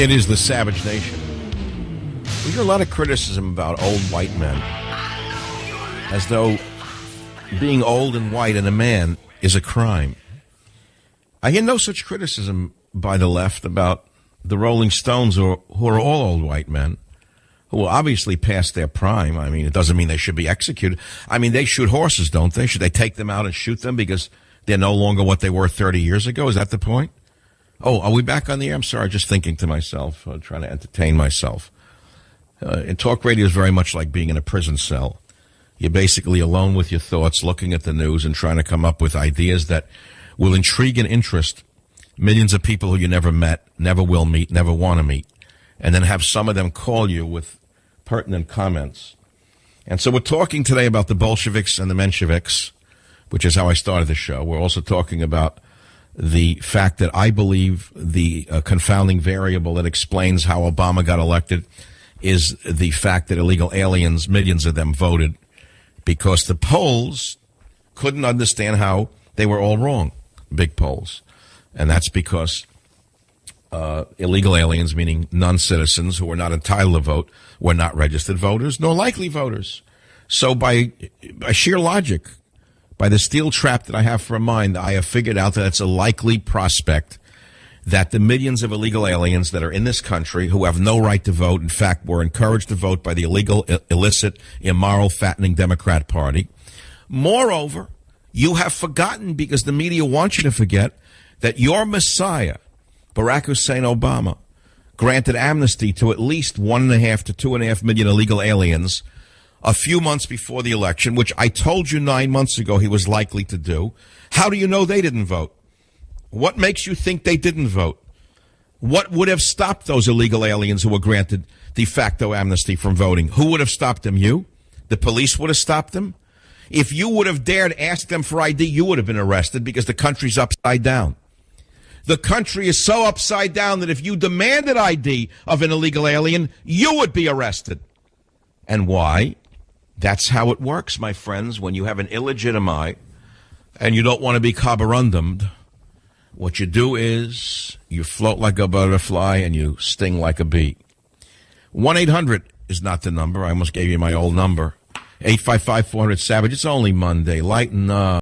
It is the Savage Nation. We hear a lot of criticism about old white men, as though being old and white and a man is a crime. I hear no such criticism by the left about the Rolling Stones, who are all old white men, who are obviously past their prime. I mean, it doesn't mean they should be executed. I mean, they shoot horses, don't they? Should they take them out and shoot them because they're no longer what they were 30 years ago? Is that the point? Oh, are we back on the air? I'm sorry, just thinking to myself, trying to entertain myself. And talk radio is very much like being in a prison cell. You're basically alone with your thoughts, looking at the news and trying to come up with ideas that will intrigue and interest millions of people who you never met, never will meet, never want to meet, and then have some of them call you with pertinent comments. And so we're talking today about the Bolsheviks and the Mensheviks, which is how I started the show. We're also talking about the fact that I believe the confounding variable that explains how Obama got elected is the fact that illegal aliens, millions of them, voted because the polls couldn't understand how they were all wrong, big polls. And that's because illegal aliens, meaning non-citizens who were not entitled to vote, were not registered voters, nor likely voters. So by sheer logic, by the steel trap that I have for a mind, I have figured out that it's a likely prospect that the millions of illegal aliens that are in this country who have no right to vote, in fact, were encouraged to vote by the illegal, illicit, immoral, fattening Democrat Party. Moreover, you have forgotten, because the media wants you to forget, that your Messiah, Barack Hussein Obama, granted amnesty to at least 1.5 to 2.5 million illegal aliens a few months before the election, which I told you 9 months ago he was likely to do. How do you know they didn't vote? What makes you think they didn't vote? What would have stopped those illegal aliens who were granted de facto amnesty from voting? Who would have stopped them? You? The police would have stopped them? If you would have dared ask them for ID, you would have been arrested because the country's upside down. The country is so upside down that if you demanded ID of an illegal alien, you would be arrested. And why? That's how it works, my friends. When you have an illegitimate and you don't want to be carborundum, what you do is you float like a butterfly and you sting like a bee. 1-800 is not the number. I almost gave you my old number. 855-400-SAVAGE. It's only Monday. Lighten up.